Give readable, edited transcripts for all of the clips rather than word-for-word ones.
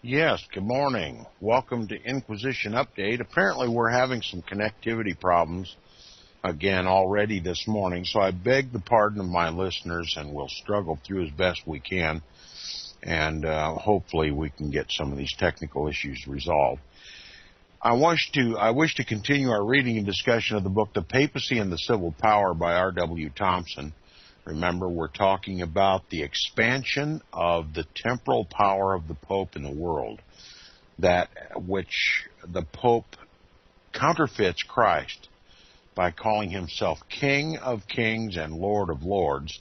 Yes, good morning. Welcome to Inquisition Update. Apparently we're having some connectivity problems again already this morning, so I beg the pardon of my listeners, and we'll struggle through as best we can, and hopefully we can get some of these technical issues resolved. I wish to continue our reading and discussion of the book The Papacy and the Civil Power by R.W. Thompson. Remember, we're talking about the expansion of the temporal power of the Pope in the world, that which the Pope counterfeits Christ by calling himself King of Kings and Lord of Lords.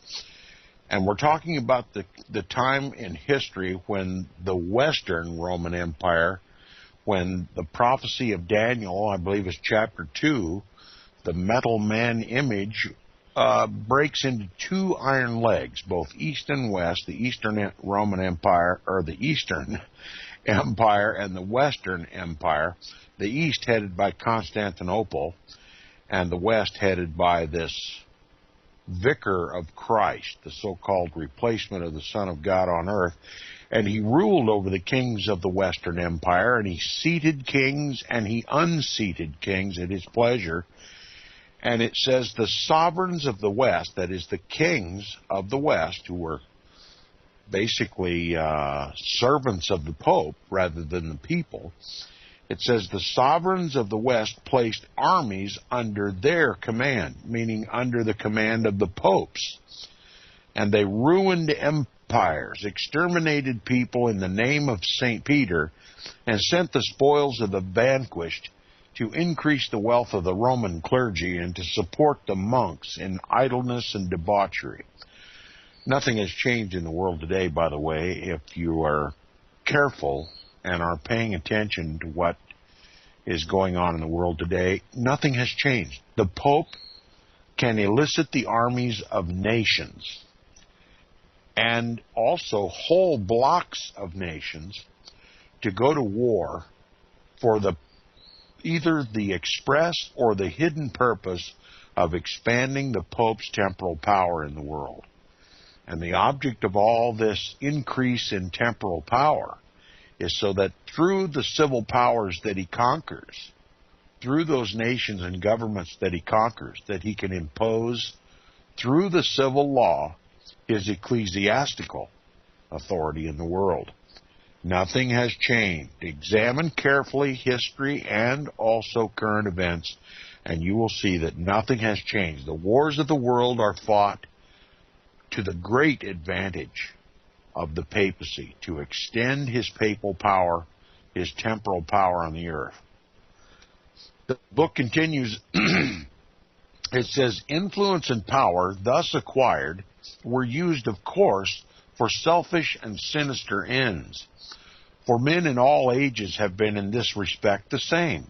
And we're talking about the time in history when the Western Roman Empire, when the prophecy of Daniel, I believe is chapter 2, the metal man image breaks into two iron legs, both east and west, the Eastern Roman Empire, or the Eastern Empire, and the Western Empire, the East headed by Constantinople, and the West headed by this vicar of Christ, the so-called replacement of the Son of God on earth. And he ruled over the kings of the Western Empire, and he seated kings and he unseated kings at his pleasure. And it says the sovereigns of the West, that is the kings of the West, who were basically servants of the Pope rather than the people, it says the sovereigns of the West placed armies under their command, meaning under the command of the popes. And they ruined empires, exterminated people in the name of St. Peter, and sent the spoils of the vanquished to increase the wealth of the Roman clergy and to support the monks in idleness and debauchery. Nothing has changed in the world today, by the way, if you are careful and are paying attention to what is going on in the world today. Nothing has changed. The Pope can elicit the armies of nations and also whole blocks of nations to go to war for either the express or the hidden purpose of expanding the Pope's temporal power in the world. And the object of all this increase in temporal power is so that through the civil powers that he conquers, through those nations and governments that he conquers, that he can impose through the civil law his ecclesiastical authority in the world. Nothing has changed. Examine carefully history and also current events, and you will see that nothing has changed. The wars of the world are fought to the great advantage of the papacy, to extend his papal power, his temporal power on the earth. The book continues. It says, influence and power thus acquired were used, of course, for selfish and sinister ends. For men in all ages have been in this respect the same.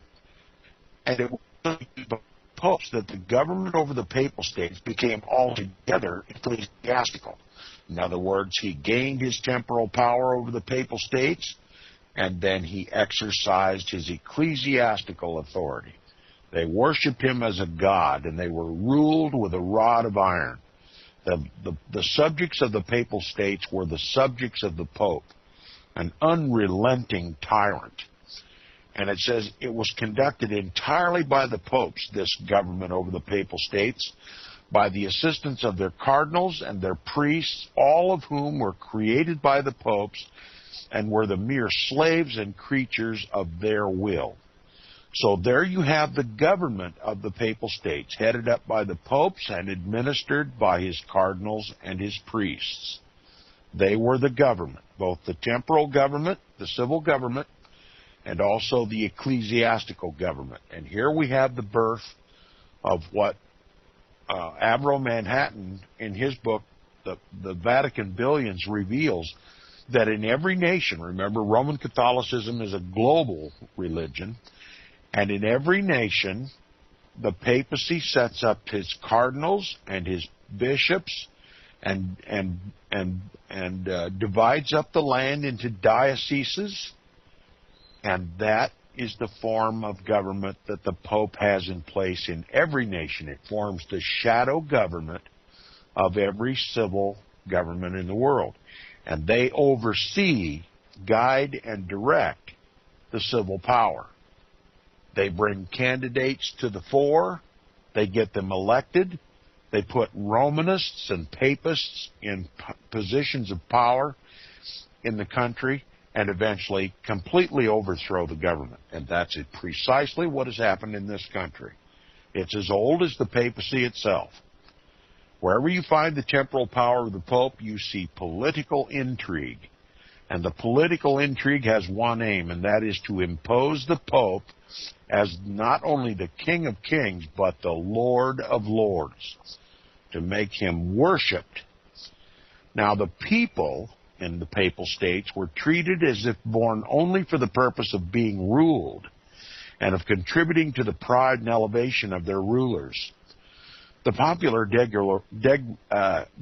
And it was by popes that the government over the papal states became altogether ecclesiastical. In other words, he gained his temporal power over the papal states, and then he exercised his ecclesiastical authority. They worshipped him as a god, and they were ruled with a rod of iron. The subjects of the papal states were the subjects of the Pope, an unrelenting tyrant. And it says it was conducted entirely by the popes, this government over the papal states, by the assistance of their cardinals and their priests, all of whom were created by the popes and were the mere slaves and creatures of their will. So there you have the government of the papal states, headed up by the popes and administered by his cardinals and his priests. They were the government, both the temporal government, the civil government, and also the ecclesiastical government. And here we have the birth of what Avro Manhattan, in his book, the Vatican Billions, reveals that in every nation, remember, Roman Catholicism is a global religion, and in every nation, the papacy sets up his cardinals and his bishops and divides up the land into dioceses, and that is the form of government that the Pope has in place in every nation. It forms the shadow government of every civil government in the world. And they oversee guide, and direct the civil power. They bring candidates to the fore, they get them elected, they put Romanists and Papists in positions of power in the country, and eventually completely overthrow the government. And that's precisely what has happened in this country. It's as old as the papacy itself. Wherever you find the temporal power of the Pope, you see political intrigue. And the political intrigue has one aim, and that is to impose the Pope as not only the King of Kings, but the Lord of Lords, to make him worshipped. Now, the people in the Papal States were treated as if born only for the purpose of being ruled and of contributing to the pride and elevation of their rulers. The popular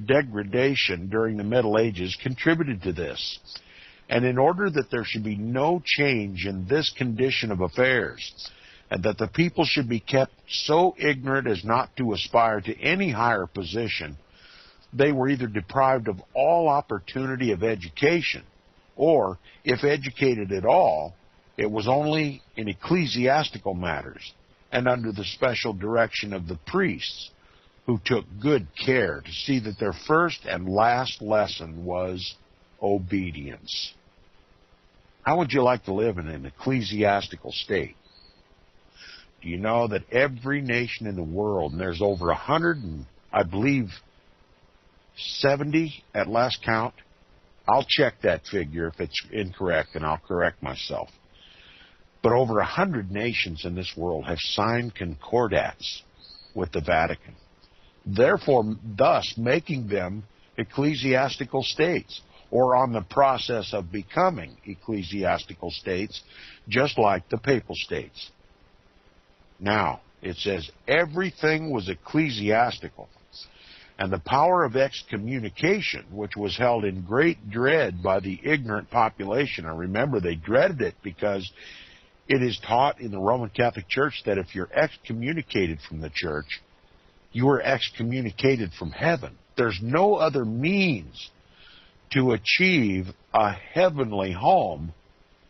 degradation during the Middle Ages contributed to this. And in order that there should be no change in this condition of affairs, and that the people should be kept so ignorant as not to aspire to any higher position, they were either deprived of all opportunity of education, or, if educated at all, it was only in ecclesiastical matters, and under the special direction of the priests, who took good care to see that their first and last lesson was obedience. How would you like to live in an ecclesiastical state? Do you know that every nation in the world, and there's over 100, and I believe 70 at last count, I'll check that figure if it's incorrect, and I'll correct myself. But over 100 nations in this world have signed concordats with the Vatican, therefore, thus making them ecclesiastical states, or on the process of becoming ecclesiastical states, just like the Papal States. Now, it says everything was ecclesiastical, and the power of excommunication, which was held in great dread by the ignorant population. And remember, they dreaded it because it is taught in the Roman Catholic Church that if you're excommunicated from the church, you are excommunicated from heaven. There's no other means to achieve a heavenly home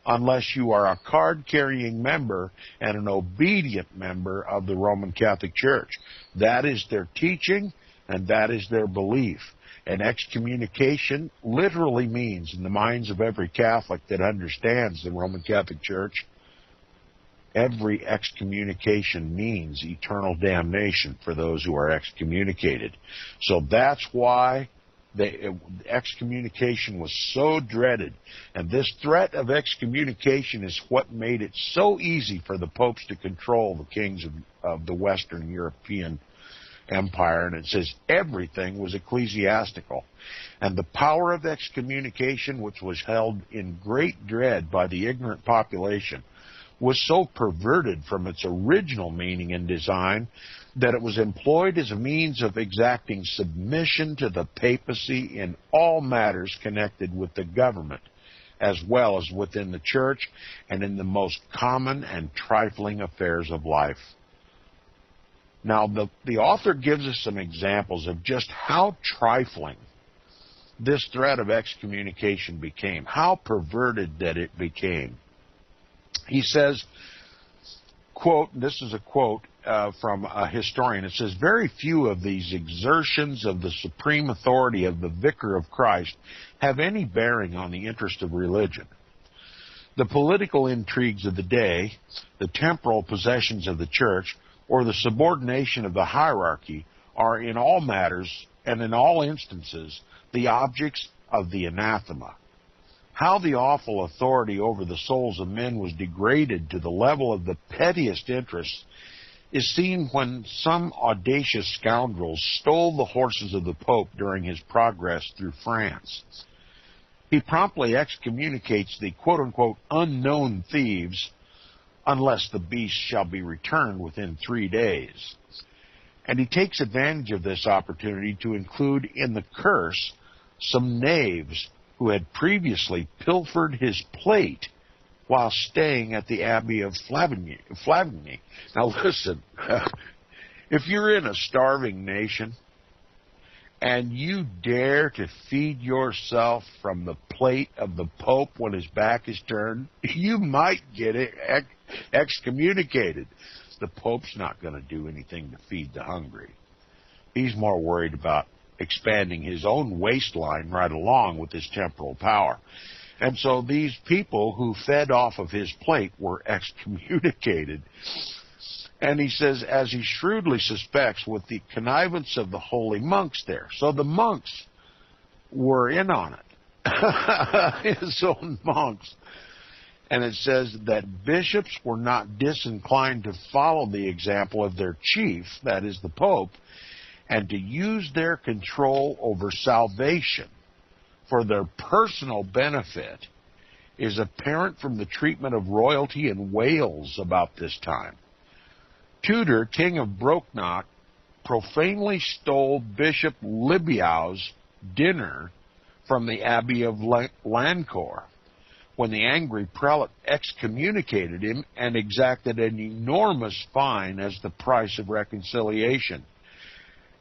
unless you are a card-carrying member and an obedient member of the Roman Catholic Church. That is their teaching, and that is their belief. And excommunication literally means, in the minds of every Catholic that understands the Roman Catholic Church, every excommunication means eternal damnation for those who are excommunicated. So that's why excommunication was so dreaded. And this threat of excommunication is what made it so easy for the popes to control the kings of the Western European Empire. And it says everything was ecclesiastical. And the power of excommunication, which was held in great dread by the ignorant population, was so perverted from its original meaning and design that it was employed as a means of exacting submission to the papacy in all matters connected with the government, as well as within the church and in the most common and trifling affairs of life. Now, the author gives us some examples of just how trifling this threat of excommunication became, how perverted that it became. He says, quote, this is a quote from a historian, it says, very few of these exertions of the supreme authority of the Vicar of Christ have any bearing on the interest of religion. The political intrigues of the day, the temporal possessions of the church, or the subordination of the hierarchy are in all matters and in all instances the objects of the anathema. How the awful authority over the souls of men was degraded to the level of the pettiest interests is seen when some audacious scoundrels stole the horses of the Pope during his progress through France. He promptly excommunicates the quote-unquote unknown thieves unless the beast shall be returned within 3 days. And he takes advantage of this opportunity to include in the curse some knaves who had previously pilfered his plate while staying at the Abbey of Flavigny. Now listen, if you're in a starving nation And you dare to feed yourself from the plate of the Pope when his back is turned? You might get excommunicated. The Pope's not going to do anything to feed the hungry. He's more worried about expanding his own waistline right along with his temporal power. And so these people who fed off of his plate were excommunicated. And he says, as he shrewdly suspects, with the connivance of the holy monks there. So the monks were in on it, his own monks. And it says that bishops were not disinclined to follow the example of their chief, that is the Pope, and to use their control over salvation for their personal benefit is apparent from the treatment of royalty in Wales about this time. Tudor, King of Brocknock, profanely stole Bishop Libiau's dinner from the Abbey of Lancourt when the angry prelate excommunicated him and exacted an enormous fine as the price of reconciliation.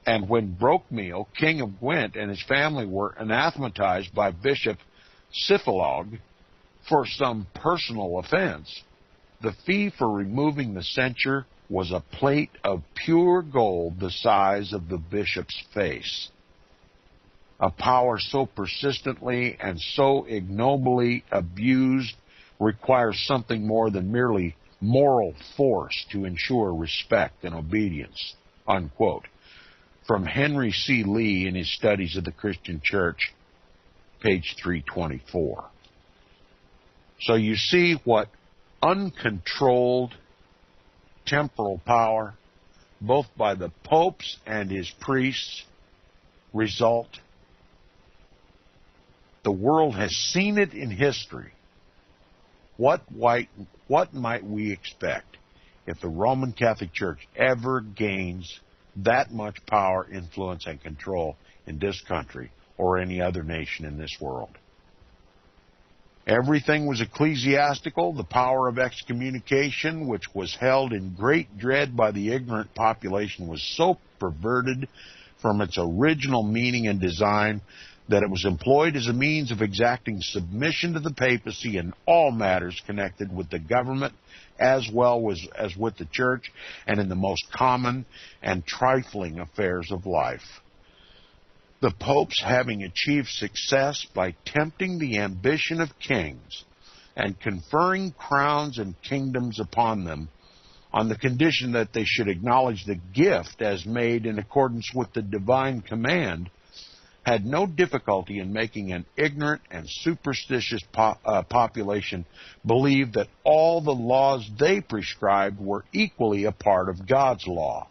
And when Brockmeal, King of Gwent, and his family were anathematized by Bishop Syphilog for some personal offense, the fee for removing the censure was a plate of pure gold the size of the bishop's face. A power so persistently and so ignobly abused requires something more than merely moral force to ensure respect and obedience, unquote. From Henry C. Lee in his Studies of the Christian Church, page 324. So you see what uncontrolled temporal power, both by the popes and his priests, result. The world has seen it in history. What might we expect if the Roman Catholic Church ever gains that much power, influence, and control in this country or any other nation in this world? Everything was ecclesiastical. The power of excommunication, which was held in great dread by the ignorant population, was so perverted from its original meaning and design that it was employed as a means of exacting submission to the papacy in all matters connected with the government as well as with the church and in the most common and trifling affairs of life. The popes, having achieved success by tempting the ambition of kings and conferring crowns and kingdoms upon them on the condition that they should acknowledge the gift as made in accordance with the divine command, had no difficulty in making an ignorant and superstitious population believe that all the laws they prescribed were equally a part of God's law,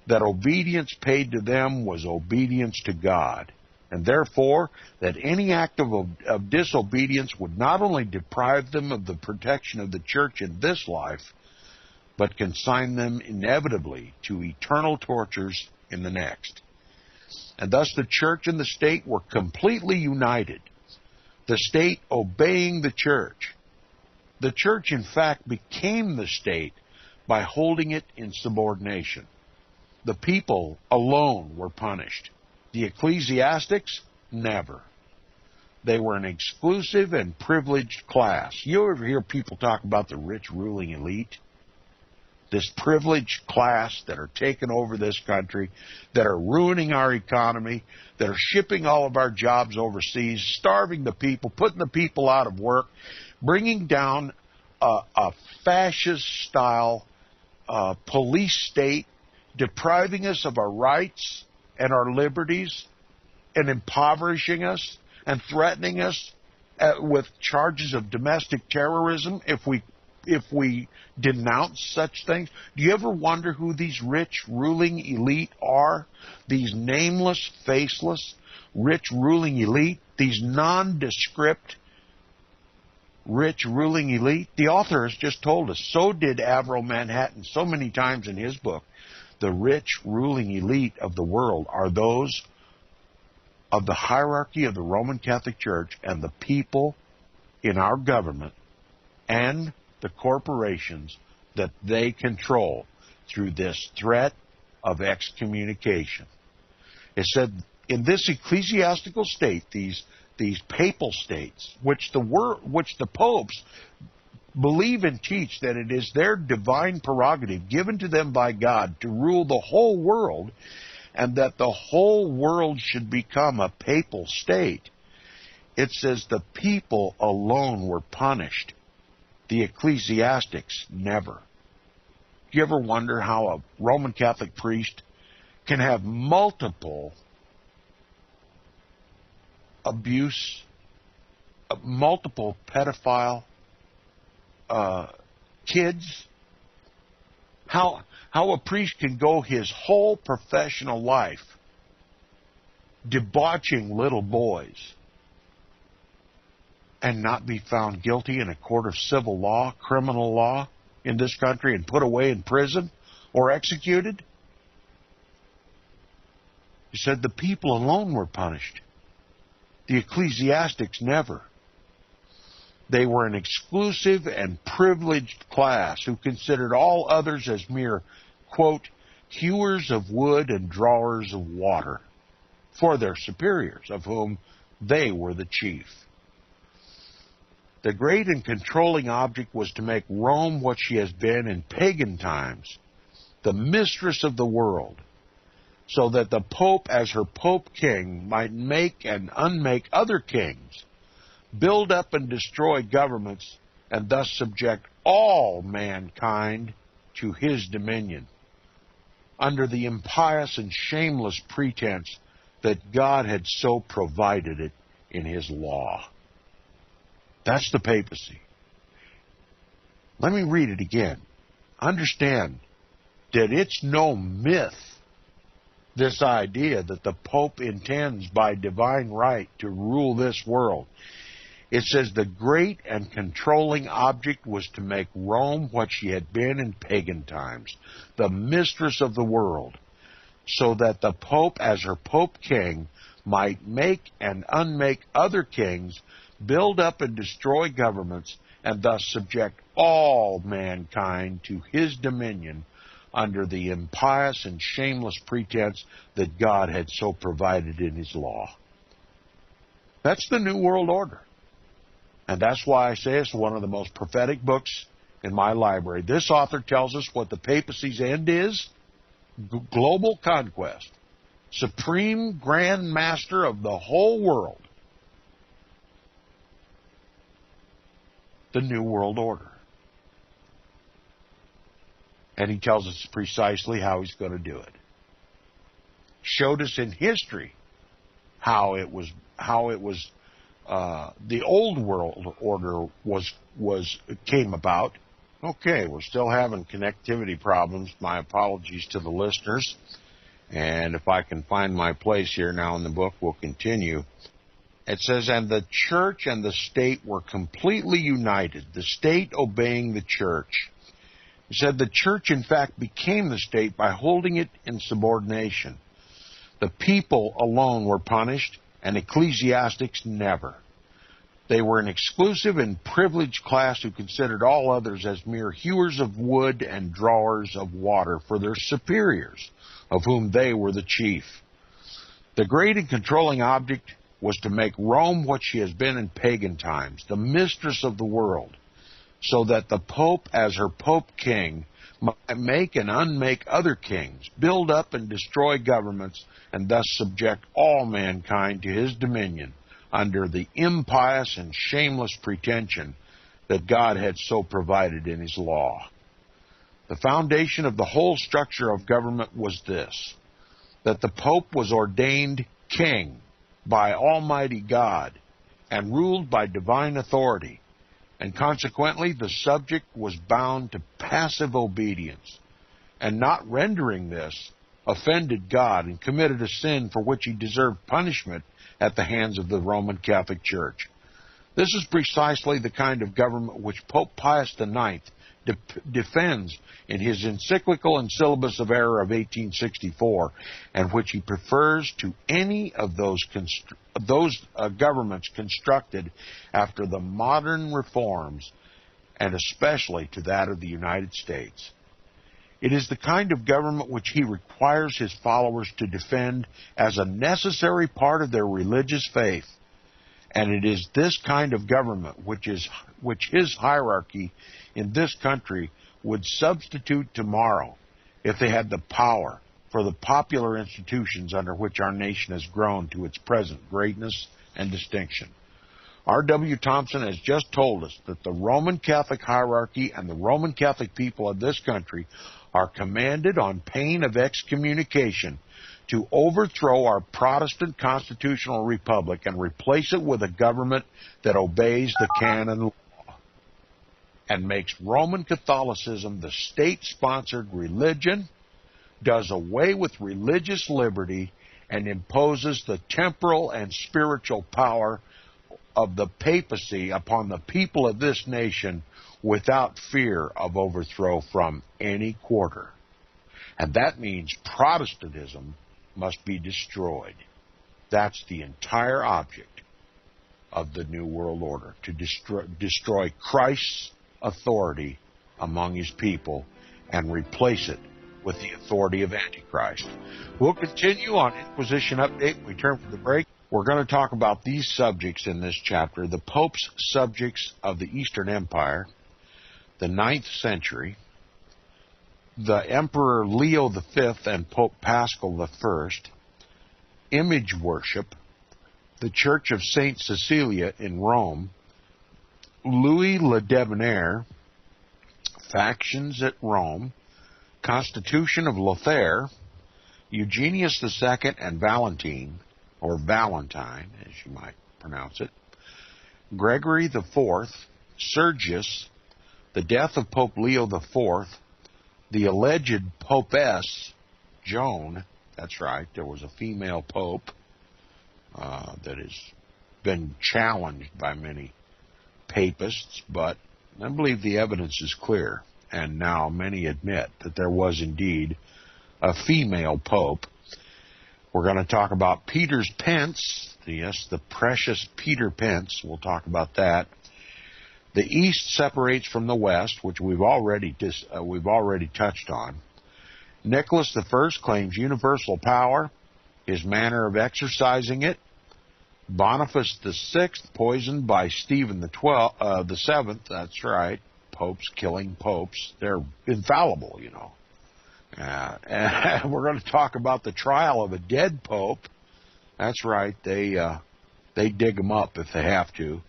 that obedience paid to them was obedience to God, and therefore that any act of disobedience would not only deprive them of the protection of the church in this life, but consign them inevitably to eternal tortures in the next. And thus the church and the state were completely united, the state obeying the church. The church, in fact, became the state by holding it in subordination. The people alone were punished. The ecclesiastics, never. They were an exclusive and privileged class. You ever hear people talk about the rich ruling elite? This privileged class that are taking over this country, that are ruining our economy, that are shipping all of our jobs overseas, starving the people, putting the people out of work, bringing down a fascist-style police state, depriving us of our rights and our liberties, and impoverishing us and threatening us with charges of domestic terrorism if we denounce such things. Do you ever wonder who these rich ruling elite are? These nameless, faceless, rich ruling elite? These nondescript, rich ruling elite? The author has just told us. So did Avro Manhattan so many times in his book. The rich ruling elite of the world are those of the hierarchy of the Roman Catholic Church and the people in our government and the corporations that they control through this threat of excommunication. It said in this ecclesiastical state, these papal states, which the popes believe and teach that it is their divine prerogative given to them by God to rule the whole world, and that the whole world should become a papal state. It says the people alone were punished. The ecclesiastics never. Do you ever wonder how a Roman Catholic priest can have multiple abuse, multiple pedophile kids? How a priest can go his whole professional life debauching little boys and not be found guilty in a court of civil law, criminal law in this country, and put away in prison or executed? He said the people alone were punished. The ecclesiastics never. They were an exclusive and privileged class who considered all others as mere, quote, hewers of wood and drawers of water for their superiors, of whom they were the chief. The great and controlling object was to make Rome what she has been in pagan times, the mistress of the world, so that the Pope, as her Pope King, might make and unmake other kings, build up and destroy governments, and thus subject all mankind to his dominion, under the impious and shameless pretense that God had so provided it in his law. That's the papacy. Let me read it again. Understand that it's no myth, this idea that the Pope intends by divine right to rule this world. It says the great and controlling object was to make Rome what she had been in pagan times, the mistress of the world, so that the Pope, as her Pope King, might make and unmake other kings, build up and destroy governments, and thus subject all mankind to his dominion under the impious and shameless pretense that God had so provided in his law. That's the New World Order. And that's why I say it's one of the most prophetic books in my library. This author tells us what the papacy's end is: global conquest, supreme grand master of the whole world, the New World Order. And he tells us precisely how he's going to do it. Showed us in history how it was the old world order came about. Okay, we're still having connectivity problems. My apologies to the listeners. And if I can find my place here now in the book, we'll continue. It says, and the church and the state were completely united, the state obeying the church. He said the church, in fact, became the state by holding it in subordination. The people alone were punished, and ecclesiastics never. They were an exclusive and privileged class who considered all others as mere hewers of wood and drawers of water for their superiors, of whom they were the chief. The great and controlling object was to make Rome what she has been in pagan times, the mistress of the world, so that the Pope, as her Pope King, might make and unmake other kings, build up and destroy governments, and thus subject all mankind to his dominion, under the impious and shameless pretension that God had so provided in his law. The foundation of the whole structure of government was this: that the Pope was ordained king by Almighty God and ruled by divine authority, and consequently the subject was bound to passive obedience, and not rendering this offended God and committed a sin for which he deserved punishment at the hands of the Roman Catholic Church. This is precisely the kind of government which Pope Pius IX defends in his encyclical and syllabus of error of 1864, and which he prefers to any of those governments constructed after the modern reforms, and especially to that of the United States. It is the kind of government which he requires his followers to defend as a necessary part of their religious faith. And it is this kind of government which his hierarchy in this country would substitute tomorrow if they had the power for the popular institutions under which our nation has grown to its present greatness and distinction. R.W. Thompson has just told us that the Roman Catholic hierarchy and the Roman Catholic people of this country are commanded on pain of excommunication to overthrow our Protestant constitutional republic and replace it with a government that obeys the canon law and makes Roman Catholicism the state-sponsored religion, does away with religious liberty, and imposes the temporal and spiritual power of the papacy upon the people of this nation without fear of overthrow from any quarter. And that means Protestantism must be destroyed. That's the entire object of the New World Order, to destroy Christ's authority among his people and replace it with the authority of Antichrist. We'll continue on Inquisition Update when we turn from the break. We're going to talk about these subjects in this chapter: the Pope's subjects of the Eastern Empire, the 9th century, the Emperor Leo V and Pope Paschal I, image worship, the Church of St. Cecilia in Rome, Louis le Debonair, factions at Rome, Constitution of Lothair, Eugenius II and Valentine, or Valentine, as you might pronounce it, Gregory IV, Sergius, the death of Pope Leo IV, the alleged Popess, Joan. That's right, there was a female pope that has been challenged by many papists, but I believe the evidence is clear, and now many admit that there was indeed a female pope. We're going to talk about Peter's Pence, yes, the precious Peter Pence. We'll talk about that. The East separates from the West, which we've already touched on. Nicholas I claims universal power, his manner of exercising it. Boniface VI poisoned by Stephen the Seventh. That's right, popes killing popes. They're infallible, you know. And we're going to talk about the trial of a dead pope. That's right, they dig them up if they have to.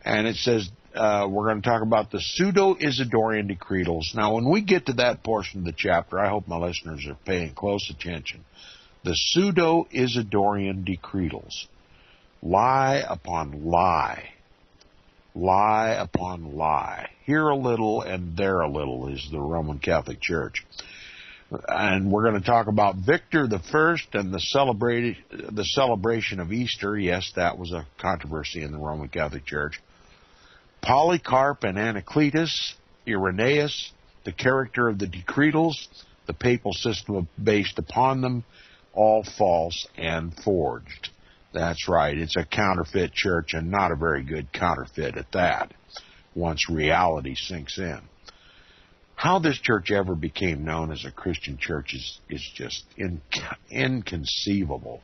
And it says we're going to talk about the pseudo-Isidorian decretals. Now, when we get to that portion of the chapter, I hope my listeners are paying close attention. The pseudo-Isidorian decretals. Lie upon lie. Lie upon lie. Here a little and there a little is the Roman Catholic Church. And we're going to talk about Victor I and the celebration of Easter. Yes, that was a controversy in the Roman Catholic Church. Polycarp and Anacletus, Irenaeus, the character of the decretals, the papal system based upon them, all false and forged. That's right, it's a counterfeit church, and not a very good counterfeit at that, once reality sinks in. How this church ever became known as a Christian church is just inconceivable.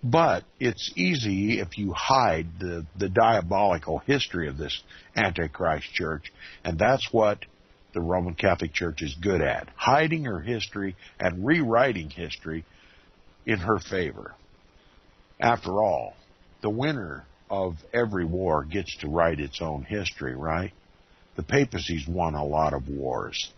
But it's easy if you hide the diabolical history of this Antichrist church, and that's what the Roman Catholic Church is good at, hiding her history and rewriting history in her favor. After all, the winner of every war gets to write its own history, right? The papacy's won a lot of wars.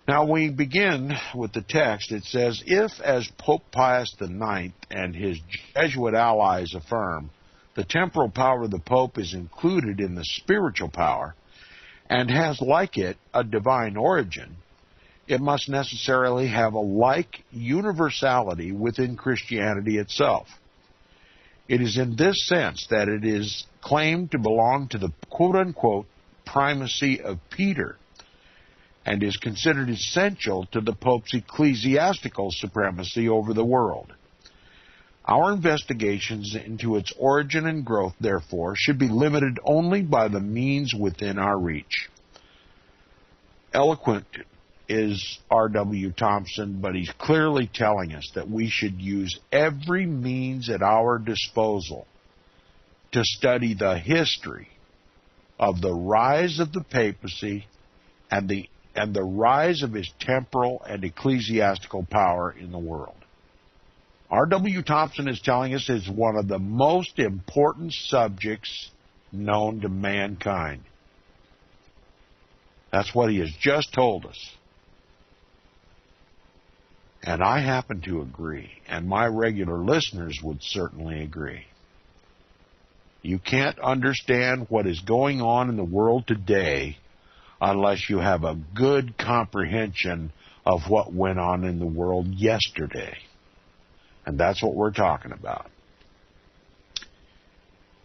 Now, we begin with the text. It says, if, as Pope Pius IX and his Jesuit allies affirm, the temporal power of the Pope is included in the spiritual power and has, like it, a divine origin, it must necessarily have a like universality within Christianity itself. It is in this sense that it is claimed to belong to the quote-unquote primacy of Peter and is considered essential to the Pope's ecclesiastical supremacy over the world. Our investigations into its origin and growth, therefore, should be limited only by the means within our reach. Eloquent is R.W. Thompson, but he's clearly telling us that we should use every means at our disposal to study the history of the rise of the papacy and the rise of his temporal and ecclesiastical power in the world. R.W. Thompson is telling us it's one of the most important subjects known to mankind. That's what he has just told us. And I happen to agree, and my regular listeners would certainly agree. You can't understand what is going on in the world today unless you have a good comprehension of what went on in the world yesterday. And that's what we're talking about.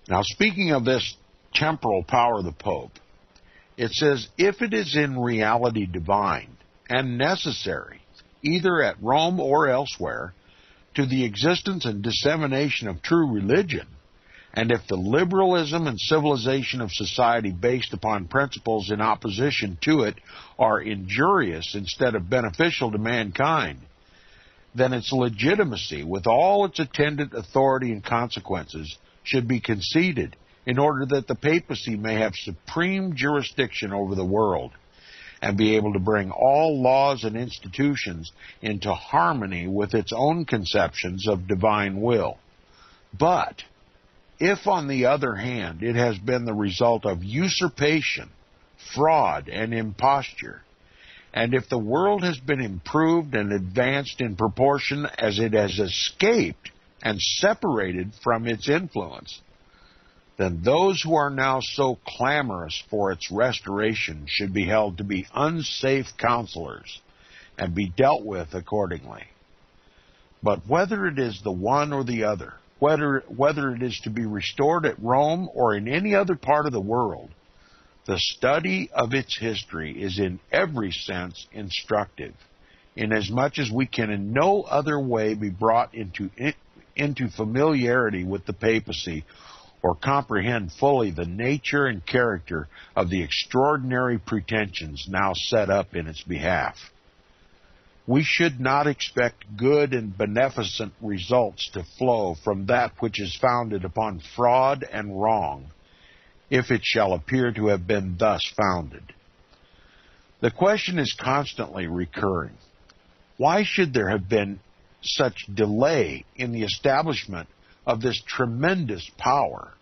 Now, speaking of this temporal power of the Pope, it says, if it is in reality divine and necessary, either at Rome or elsewhere, to the existence and dissemination of true religion, and if the liberalism and civilization of society based upon principles in opposition to it are injurious instead of beneficial to mankind, then its legitimacy, with all its attendant authority and consequences, should be conceded in order that the papacy may have supreme jurisdiction over the world and be able to bring all laws and institutions into harmony with its own conceptions of divine will. But if, on the other hand, it has been the result of usurpation, fraud, and imposture, and if the world has been improved and advanced in proportion as it has escaped and separated from its influence, then those who are now so clamorous for its restoration should be held to be unsafe counselors and be dealt with accordingly. But whether it is the one or the other, whether it is to be restored at Rome or in any other part of the world, the study of its history is in every sense instructive, inasmuch as we can in no other way be brought into familiarity with the papacy or comprehend fully the nature and character of the extraordinary pretensions now set up in its behalf. We should not expect good and beneficent results to flow from that which is founded upon fraud and wrong, if it shall appear to have been thus founded. The question is constantly recurring. Why should there have been such delay in the establishment of this tremendous power,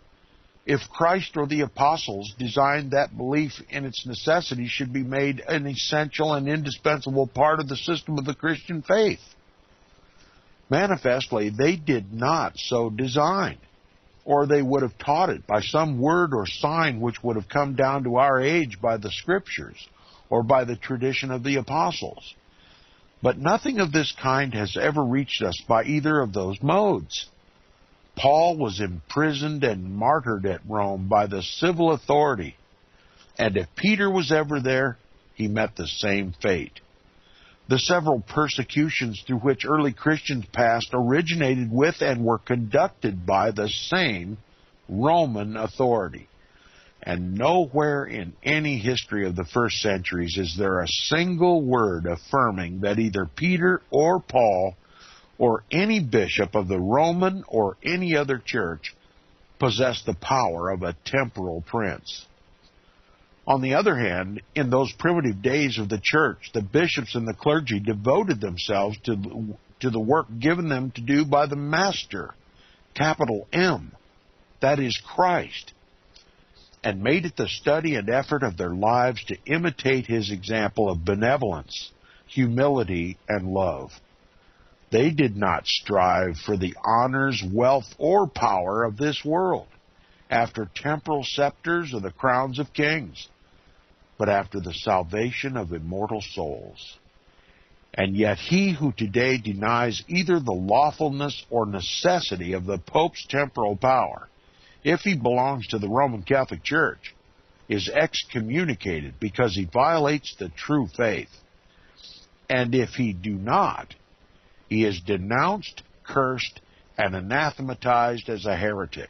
if Christ or the apostles designed that belief in its necessity should be made an essential and indispensable part of the system of the Christian faith? Manifestly, they did not so design, or they would have taught it by some word or sign which would have come down to our age by the Scriptures or by the tradition of the apostles. But nothing of this kind has ever reached us by either of those modes. Paul was imprisoned and martyred at Rome by the civil authority, and if Peter was ever there, he met the same fate. The several persecutions through which early Christians passed originated with and were conducted by the same Roman authority. And nowhere in any history of the first centuries is there a single word affirming that either Peter or Paul or any bishop of the Roman or any other church possessed the power of a temporal prince. On the other hand, in those primitive days of the church, the bishops and the clergy devoted themselves to the work given them to do by the Master, capital M, that is Christ, and made it the study and effort of their lives to imitate his example of benevolence, humility, and love. They did not strive for the honors, wealth, or power of this world, after temporal scepters or the crowns of kings, but after the salvation of immortal souls. And yet he who today denies either the lawfulness or necessity of the Pope's temporal power, if he belongs to the Roman Catholic Church, is excommunicated because he violates the true faith. And if he do not, he is denounced, cursed, and anathematized as a heretic.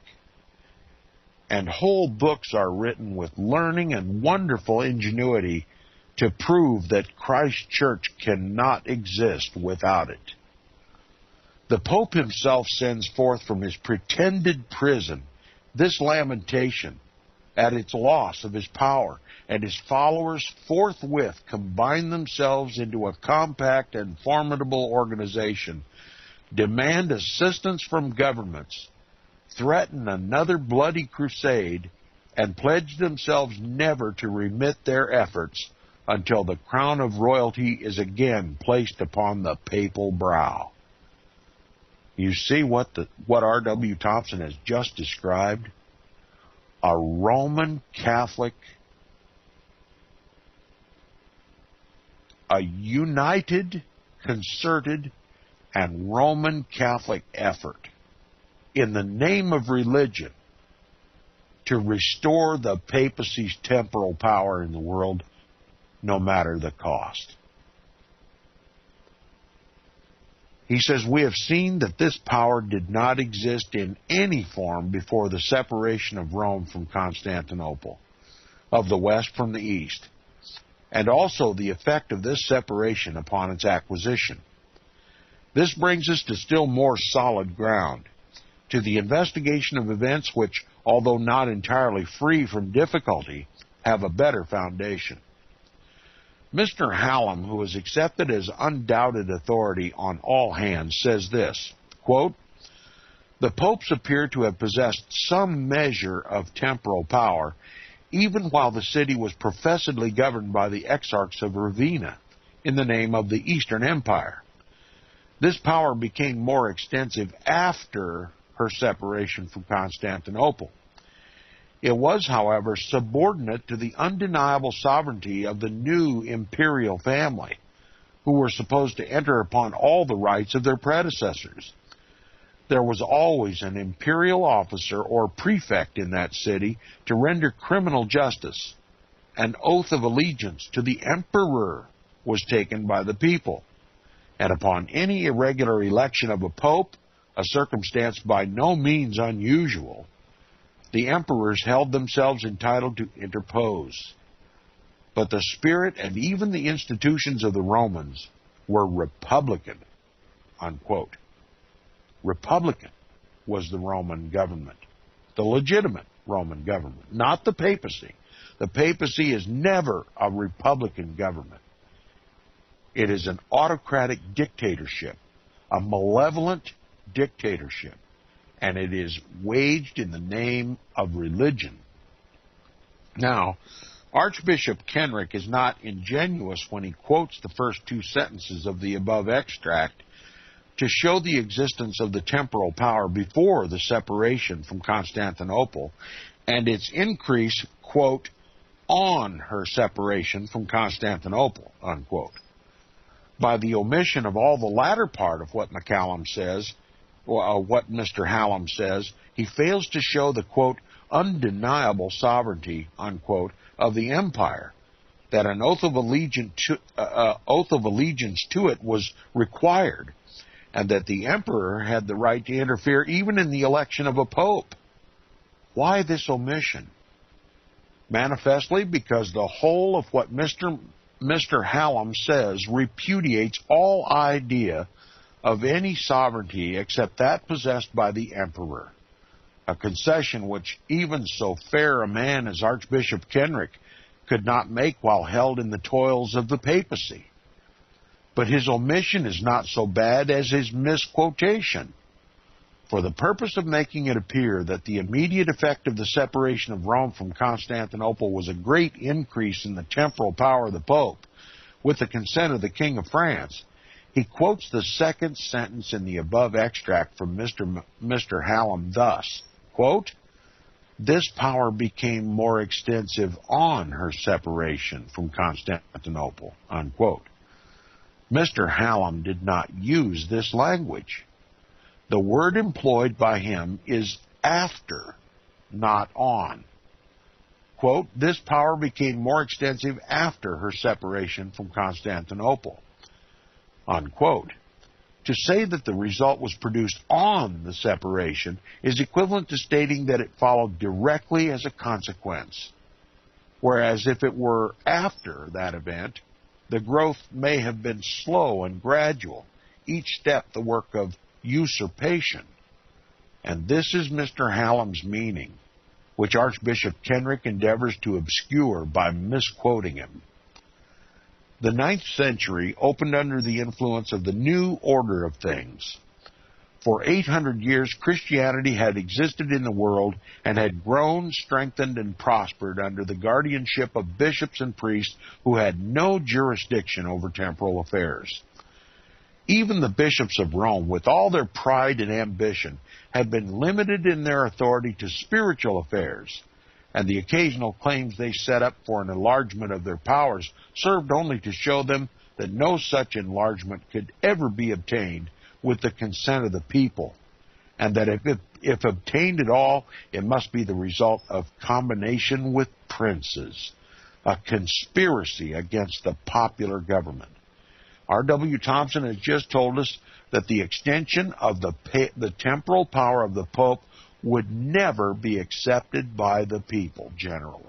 And whole books are written with learning and wonderful ingenuity to prove that Christ's church cannot exist without it. The Pope himself sends forth from his pretended prison this lamentation at its loss of his power, and his followers forthwith combine themselves into a compact and formidable organization, demand assistance from governments, threaten another bloody crusade, and pledge themselves never to remit their efforts until the crown of royalty is again placed upon the papal brow. You see what R.W. Thompson has just described? A Roman Catholic, a united, concerted, and Roman Catholic effort in the name of religion to restore the papacy's temporal power in the world, no matter the cost. He says, we have seen that this power did not exist in any form before the separation of Rome from Constantinople, of the West from the East, and also the effect of this separation upon its acquisition. This brings us to still more solid ground, to the investigation of events which, although not entirely free from difficulty, have a better foundation. Mr. Hallam, who is accepted as undoubted authority on all hands, says this, quote, the popes appear to have possessed some measure of temporal power, even while the city was professedly governed by the exarchs of Ravenna in the name of the Eastern Empire. This power became more extensive after her separation from Constantinople. It was, however, subordinate to the undeniable sovereignty of the new imperial family, who were supposed to enter upon all the rights of their predecessors. There was always an imperial officer or prefect in that city to render criminal justice. An oath of allegiance to the emperor was taken by the people, and upon any irregular election of a pope, a circumstance by no means unusual, the emperors held themselves entitled to interpose. But the spirit and even the institutions of the Romans were republican, unquote. Republican was the Roman government, the legitimate Roman government, not the papacy. The papacy is never a republican government. It is an autocratic dictatorship, a malevolent dictatorship, and it is waged in the name of religion. Now, Archbishop Kenrick is not ingenuous when he quotes the first two sentences of the above extract to show the existence of the temporal power before the separation from Constantinople and its increase, quote, on her separation from Constantinople, unquote. By the omission of all the latter part of what what Mr. Hallam says, he fails to show the, quote, undeniable sovereignty, unquote, of the empire, that an oath of allegiance to it was required, and that the emperor had the right to interfere even in the election of a pope. Why this omission? Manifestly because the whole of what Mr. Hallam says repudiates all idea of any sovereignty except that possessed by the emperor, a concession which even so fair a man as Archbishop Kenrick could not make while held in the toils of the papacy. But his omission is not so bad as his misquotation. For the purpose of making it appear that the immediate effect of the separation of Rome from Constantinople was a great increase in the temporal power of the Pope, with the consent of the King of France, he quotes the second sentence in the above extract from Mr. Hallam thus, quote, this power became more extensive on her separation from Constantinople, unquote. Mr. Hallam did not use this language. The word employed by him is after, not on. Quote, this power became more extensive after her separation from Constantinople, unquote. To say that the result was produced on the separation is equivalent to stating that it followed directly as a consequence. whereas if it were after that event, the growth may have been slow and gradual, each step the work of usurpation. And this is Mr. Hallam's meaning, which Archbishop Kenrick endeavors to obscure by misquoting him. The 9th century opened under the influence of the new order of things. For 800 years, Christianity had existed in the world and had grown, strengthened, and prospered under the guardianship of bishops and priests who had no jurisdiction over temporal affairs. Even the bishops of Rome, with all their pride and ambition, had been limited in their authority to spiritual affairs, and the occasional claims they set up for an enlargement of their powers served only to show them that no such enlargement could ever be obtained with the consent of the people, and that if obtained at all, it must be the result of combination with princes, a conspiracy against the popular government. R.W. Thompson has just told us that the extension of the temporal power of the Pope would never be accepted by the people generally.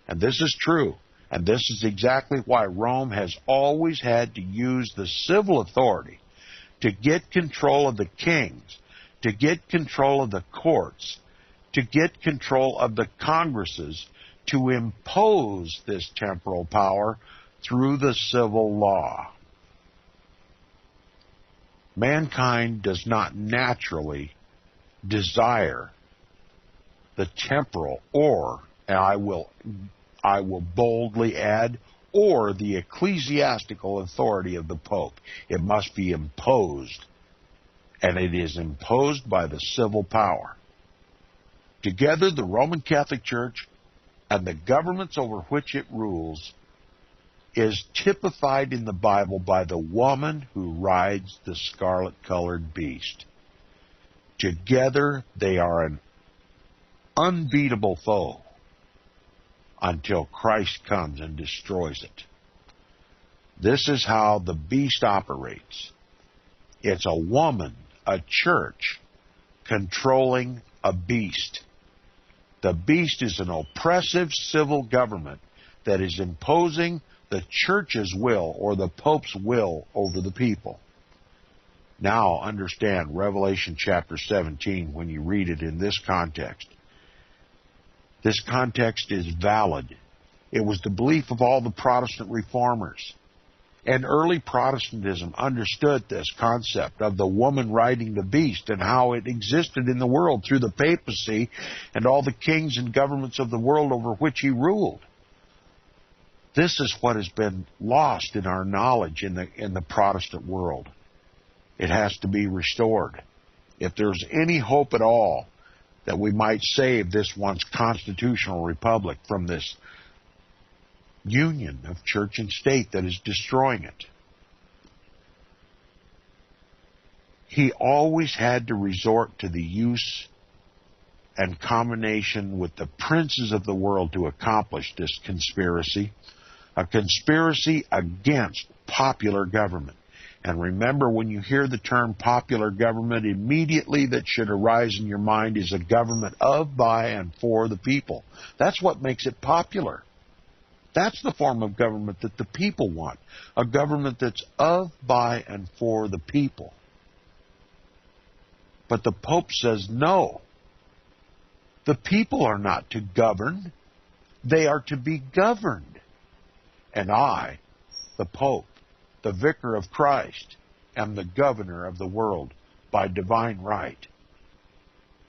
And this is true, and this is exactly why Rome has always had to use the civil authority to get control of the kings, to get control of the courts, to get control of the congresses, to impose this temporal power through the civil law. Mankind does not naturally desire the temporal, or, and I will boldly add, or the ecclesiastical authority of the Pope. It must be imposed, and it is imposed by the civil power. Together, the Roman Catholic Church and the governments over which it rules is typified in the Bible by the woman who rides the scarlet-colored beast. Together, they are an unbeatable foe until Christ comes and destroys it. This is how the beast operates. It's a woman, a church, controlling a beast. The beast is an oppressive civil government that is imposing the church's will or the Pope's will over the people. Now understand Revelation chapter 17 when you read it in this context. This context is valid. It was the belief of all the Protestant reformers. And early Protestantism understood this concept of the woman riding the beast and how it existed in the world through the papacy and all the kings and governments of the world over which he ruled. This is what has been lost in our knowledge in the Protestant world. It has to be restored. If there's any hope at all that we might save this once constitutional republic from this union of church and state that is destroying it. He always had to resort to the use and combination with the princes of the world to accomplish this conspiracy, a conspiracy against popular government. And remember, when you hear the term popular government, immediately that should arise in your mind is a government of, by, and for the people. That's what makes it popular. That's the form of government that the people want. A government that's of, by, and for the people. But the Pope says no. The people are not to govern. They are to be governed. And I, the Pope, the vicar of Christ, am the governor of the world by divine right.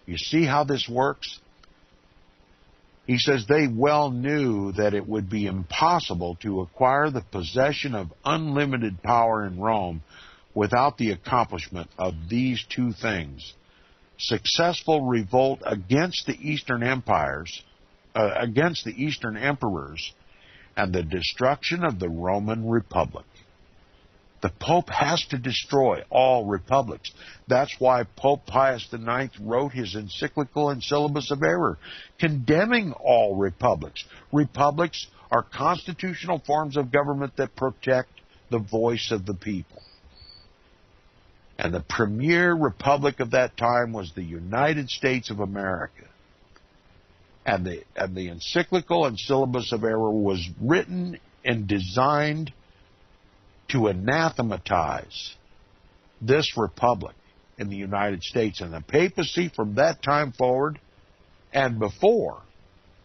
You see how this works? He says they well knew that it would be impossible to acquire the possession of unlimited power in Rome without the accomplishment of these two things: successful revolt against the Eastern empires, against the Eastern emperors, and the destruction of the Roman Republic. The Pope has to destroy all republics. That's why Pope Pius IX wrote his encyclical and Syllabus of Error, condemning all republics. Republics are constitutional forms of government that protect the voice of the people. And the premier republic of that time was the United States of America. And the encyclical and syllabus of error was written and designed to anathematize this republic in the United States. And the papacy from that time forward and before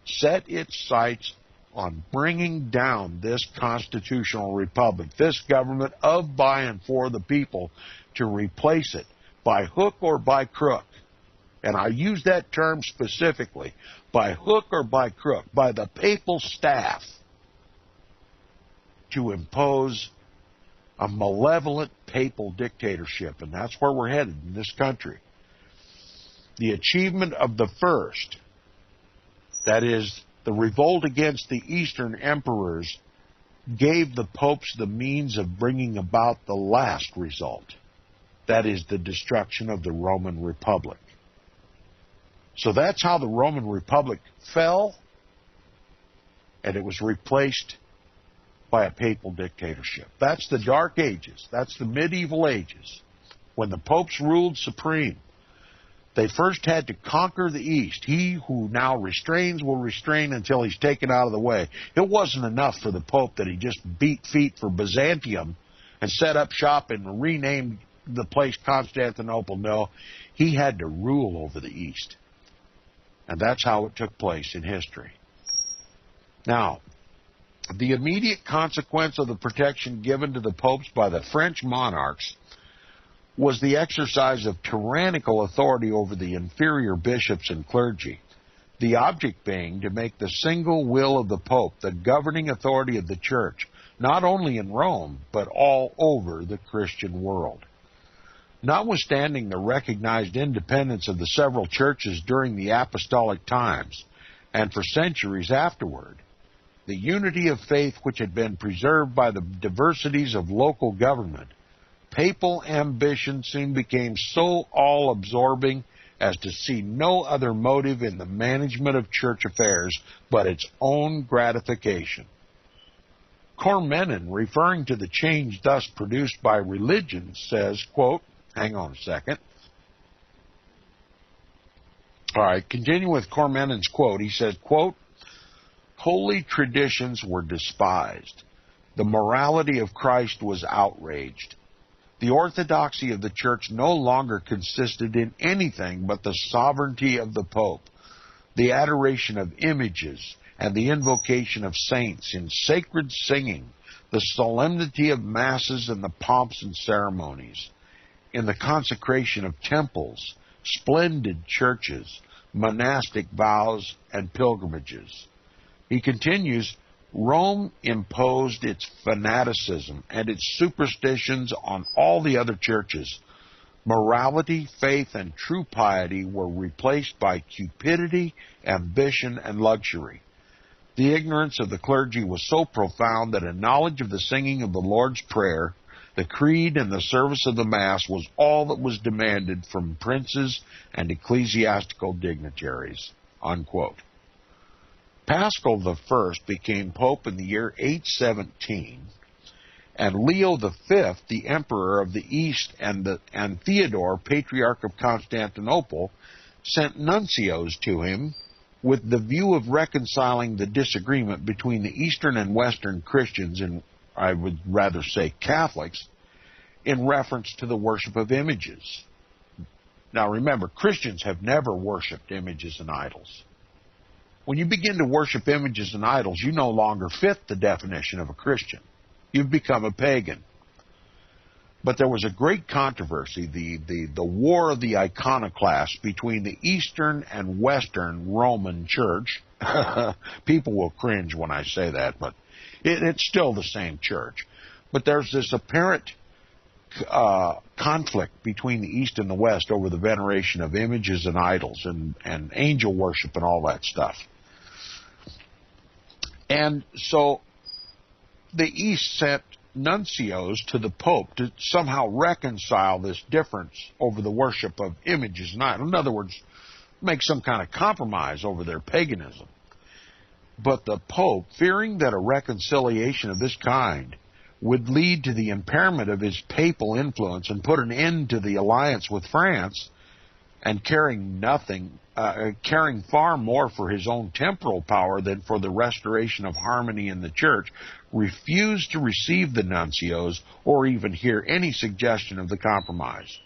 set its sights on bringing down this constitutional republic, this government of, by, and for the people, to replace it by hook or by crook. And I use that term specifically, by hook or by crook, by the papal staff, to impose a malevolent papal dictatorship. And that's where we're headed in this country. The achievement of the first, that is, the revolt against the Eastern emperors, gave the popes the means of bringing about the last result, that is, the destruction of the Roman Republic. So that's how the Roman Republic fell, and it was replaced by a papal dictatorship. That's the Dark Ages. That's the medieval ages, when the popes ruled supreme. They first had to conquer the East. He who now restrains will restrain until he's taken out of the way. It wasn't enough for the Pope that he just beat feet for Byzantium and set up shop and renamed the place Constantinople. No, he had to rule over the East. And that's how it took place in history. Now, the immediate consequence of the protection given to the popes by the French monarchs was the exercise of tyrannical authority over the inferior bishops and clergy, the object being to make the single will of the Pope the governing authority of the Church, not only in Rome, but all over the Christian world. Notwithstanding the recognized independence of the several churches during the apostolic times, and for centuries afterward, the unity of faith which had been preserved by the diversities of local government, papal ambition soon became so all-absorbing as to see no other motive in the management of church affairs but its own gratification. Cormenin, referring to the change thus produced by religion, says, quote, hang on a second. All right, continue with Cormenin's quote. He says, quote, holy traditions were despised. The morality of Christ was outraged. The orthodoxy of the Church no longer consisted in anything but the sovereignty of the Pope, the adoration of images, and the invocation of saints in sacred singing, the solemnity of masses and the pomps and ceremonies, in the consecration of temples, splendid churches, monastic vows, and pilgrimages. He continues, Rome imposed its fanaticism and its superstitions on all the other churches. Morality, faith, and true piety were replaced by cupidity, ambition, and luxury. The ignorance of the clergy was so profound that a knowledge of the singing of the Lord's Prayer, the Creed, and the service of the Mass was all that was demanded from princes and ecclesiastical dignitaries. Unquote. Paschal I became Pope in the year 817, and Leo V, the Emperor of the East, and Theodore, Patriarch of Constantinople, sent nuncios to him with the view of reconciling the disagreement between the Eastern and Western Christians, and I would rather say Catholics, in reference to the worship of images. Now remember, Christians have never worshipped images and idols. When you begin to worship images and idols, you no longer fit the definition of a Christian. You've become a pagan. But there was a great controversy, the war of the iconoclasts between the Eastern and Western Roman Church. People will cringe when I say that, but it's still the same church. But there's this apparent conflict between the East and the West over the veneration of images and idols and angel worship and all that stuff. And so the East sent nuncios to the Pope to somehow reconcile this difference over the worship of images and idols. In other words, make some kind of compromise over their paganism. But the Pope, fearing that a reconciliation of this kind would lead to the impairment of his papal influence and put an end to the alliance with France, and caring far more for his own temporal power than for the restoration of harmony in the church, refused to receive the nuncios or even hear any suggestion of the compromise.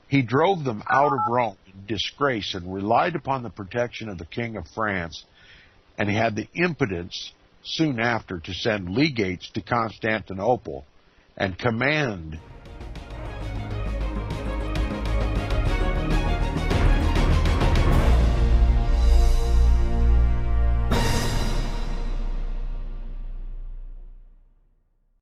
He drove them out of Rome in disgrace and relied upon the protection of the King of France, and he had the impudence soon after to send legates to Constantinople and command